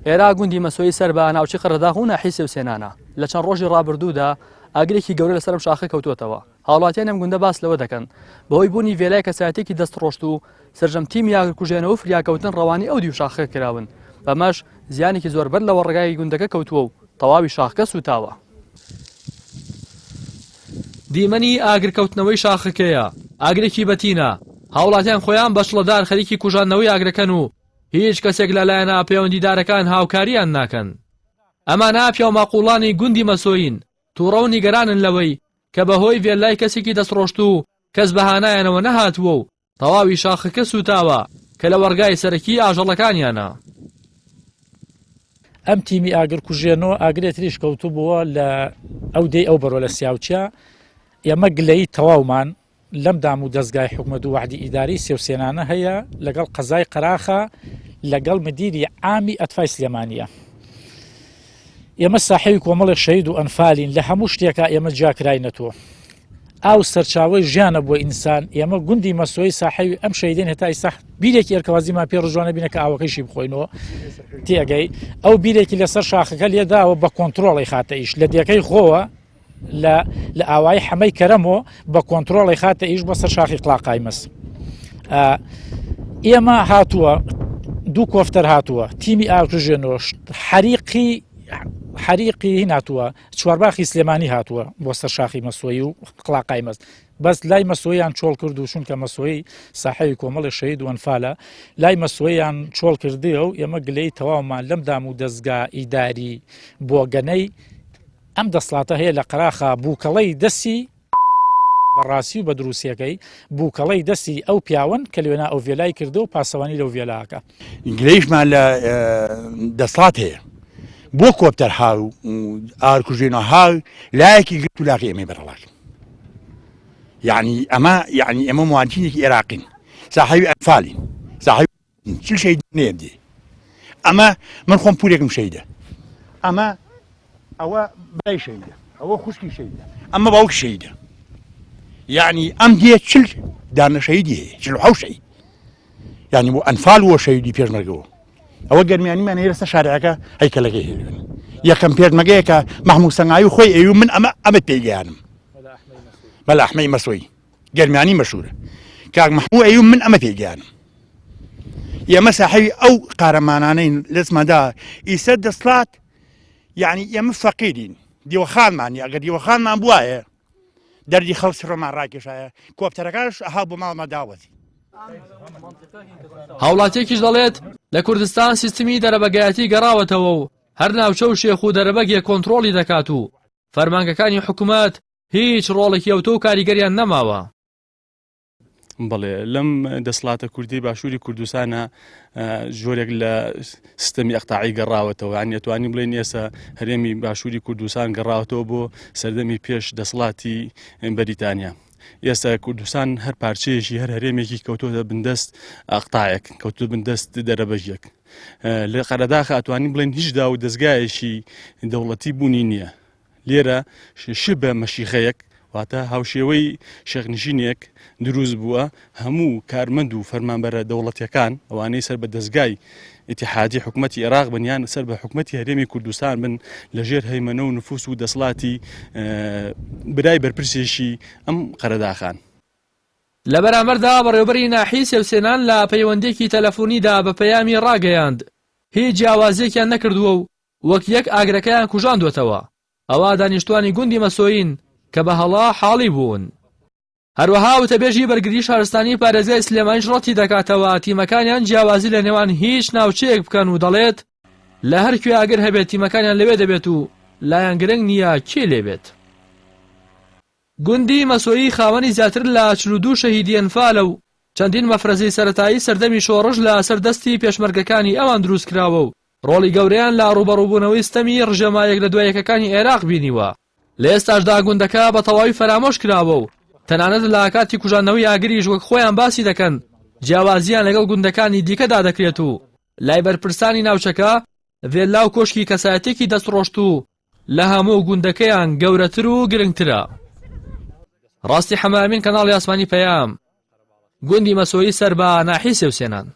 ئێرا گوندی مەسۆی سەر بە ناوچی قەرەداغ و ناحی سێوسێنانە لە چەند ڕۆژی ڕابردوودا ئاگرێکی گەورە لەسەرم شاخە کەوتوتەوە. هاوڵاتیان ئەم گوندە باس لەوە دەکەن بەهۆی بوونی vێلای کەسایەتێکی دەست ڕۆشت و سەرجەم تیمی یاگرکوژێنەوە و فریاکەوتن ڕەوانی ئەو دیو شاخە کراون. بەمەش زیانێکی زۆربەر لەوە ڕێگای گوندەکە کەوتووە و تەواوی شاخەکە سوتاوە. دیمەنی ئاگرکەوتنەوەی شاخەکەیە ئاگرێکی بەتینە. هاوڵاتیان خۆیان بەشڵەدار خەریکی کوژاندنەوەی ئاگرەکەن و هیچ کەسێک لەلایەنە پەیوەندیدارەکان هاوکاریان ناکەن. ئەمانە پیا و ماقوڵانی گوندی مەسۆین تووڕە و نیگەرانن لەوەی کە بەهۆی vێلای کەسێکی دەستڕۆشت و کەس بەهانایانەوە نەهاتووە و تەواوی شاخەکە سوتاوە کە لە وەرگای سەرەکی ئاژەڵەکانیانە. ئەم تیمی ئاگرکوژێنەوە ئاگرێتریش کەوتو بووە لە ئەو دەی ئەو بەرۆ لە سیاوچە. ئێمە گلەی تەواومان لەم دام و دەستگای حکومەت و وعدی ئیداری سێوسێنانە هەیە لەگەڵ قەزای قەراخە لەگەڵ مدیری عامی ئەتفای سلێمانیە. ئێمە ساحەوی کۆمەڵی شەهید و ئەنفالین لە هەموو شتێکە ئێمە جاکراینەتەوە. ئاو سەرچاوی ژیانە بۆ ئینسان. ئێمە گوندی مەسۆی ساحەوی ئەم شەهیدین هێتا ئێستا بیرێکی ئێرکەوازیمان پێ ڕژوانە بینە کە ئاوەکەیشی بخۆینەوە تێگەی ئەو بیرێکی لەسەر شاخەکە لێداوە بە کۆنتترۆڵی خاتە ئیش لە دیەکەی خۆوە لە ئاوایی حەمەی کەرەمەوە بە کۆنتترۆڵی خاتە ئیش بەسەر شاخی قلاقای مەس. ئێمە هاتووە دوو کۆفتەر هاتووە تیمی ئاگرکوژێنەوە حریقی هاتووە چوارباخی سلێمانی هاتووە بۆ سەر شاخی مەسۆی و قلاقای مەست. بەس لای مەسۆیان چۆڵ کرد و چونکە مەسۆی ساحەوی کۆمەڵی شەهید و ئەنفالە لای مەسۆیان چۆڵ کردیە و ئێمە گلەی تەواومان لەم دام و دەستگا ئیداری بۆ گەنەی ئەم دەسڵاتە هەیە لە قەراخا بووکەڵەی دەستی بەڕاستی و بە دروستیەکەی بووکەڵەی دەستی ئەو پیاون کە لێنا ئەو vێلای کردو و پاسەوانی لەو vێلاکە. گلەیشمان لە دەسڵات هەیە بۆ کۆپتەر هاو ئاگرکوژێنەوە هاو لایەکی گرت و لاقی ئەمەی بەرەڵاک. یعنی ئێمە موانتینێکی عێراقین ساحەوی ئەنفالین ساحەوی چ شەید نێدێ. ئەمە من خۆم پورێکم شەیدە. ئەمە ئەوە بای شەیدە ئەوە خوشکی شەیدە ئەمە باوک شەیدە. یعنی ئەم دێ چل دانە شەیدی هەیە چل حەو شەید. یعنی بۆ ئەنفال وە شەیدی پێشمەرگەوە. ئەوە گەرمیانیمان هەیە لەسەر شارەکە هەیکەلەکەی هێلوێن. یەکەم پێشمەرگەیە کە مەحموود سەنگاوی خۆی ئەوی من ئەمە پێیگەیانم بەلا ئەحمەی مەسۆی گەرمیانی مەشهورە کاک مەحموود ئەوی من ئەمە پێیگەیانم. ئێمە ساحەوی ئەو قارەمانانەین لەسمەدا ئیسە دەسڵات یعنی ئێمە فەقیرین دیوەخانمانی ئەگەر دیوەخانمان بوایە دەردی خەڵکی ڕۆمان ڕاکێشایە کۆپتەرەکانش ئەها بۆ ماڵمە داوەتی. هاوڵاتیەکیش دەڵێت لە کوردستان سیستمی دەرەبەگایەتی گەڕاوەتەوە و هەر ناوچە و شێخ و دەرەبەگێ کۆنتترۆلی دەکات و فەرمانگەکانی حکوومەت هیچ ڕۆڵێکی ئەوتۆ و کاریگەریان نەماوە. بەڵێ لەم دەسڵاتە کوردی باشووری کوردستانە جۆرێک لە سیستەمی ئەقتاعی گەڕاوەتەوە یان نێتوانین بڵێن ئێستا هەرێمی باشووری کوردستان گەڕاوەتەوە بۆ سەردەمی پێش دەسڵاتی بەریتانیا. ئێستا کوردستان هەر پارچەیەکی هەر هەرێمێکی کەوتۆتە بندەست ئەقتاعێک کەوتۆ بندەست دەرەبەژێک. لە قەرەداخ ئەتوانین بڵێن هیچ دا و دەستگایەکی دەوڵەتی بوونی نییە. لێرە شبە مەشیخەیەک واتە هاوشێوەی شێخنشینێک دروست بووە هەموو کارمەند و فەرمانبەرە دەوڵەتیەکان ئەوانەی سەر بە دەستگای ئیتیحادی حکوومەتی عێراق بنیان سەر بە حکوومەتی هەرێمی کوردستان بن لەژێر هەیمەنە و نفوس و دەسڵاتی برای بەرپرسێکی ئەم قەرەداخان. لە بەرامبەردا بەڕێوەبەری ناحی سێوسێنان لە پەیوەندێکی تەلەفۆنیدا بە پەیامی ڕاگەیاند هیچ جیاوازیەکیان نەکردووە و وەک یەک ئاگرەکەیان کوژاندوێتەوە. ئەوا دانیشتوانی گوندی مەسۆین کە بە هەڵا حاڵی بوون. هەروەها وتەبێژی بەرگری شارستانی پارێزگای سلێمانیش ڕەتی دەکاتەوە تیمەکانیان جیاوازی لە نێوان هیچ ناوچەیەک بکەن و دەڵێت لە هەر کوێ ئاگر هەبێت تیمەکانیان لەوێ دەبێت و لایەن گرنگ نییە کێ لێبێت. گوندی مەسۆیی خاوەنی زیاتر لە 42 شەهیدی ئەنفالە و چەندین مەفرەزەی سەرەتایی سەردەمی شۆڕش لە سەردەستی پێشمەرگەکانی ئەوان دروست کراوە و ڕۆڵی گەورەیان لە ڕوبەڕووبوونەوەی ستەمی ڕژەمایەک لە دوای یەکەکانی عێراق بینیوە. لە ئێستاشدا گوندەکە بە تەواوی فەرامۆش کراوە و تەنانەت لە کاتی کوژاندنەوەی ئاگریش وەک خۆیان باسی دەکەن جیاوازیان لەگەڵ گوندەکانی دیکەدا دەکرێت و لای بەرپرسانی ناوچەکە vێلا و کۆشکی کەسایەتێکی دەستڕۆشت و لە هەموو گوندەکەیان گەورەتر و گرنگترە. ڕاستی حەمامین کەناڵی ئاسمانی پەیام گوندی مەسۆیی سەر بە ناحی سێوسێنان.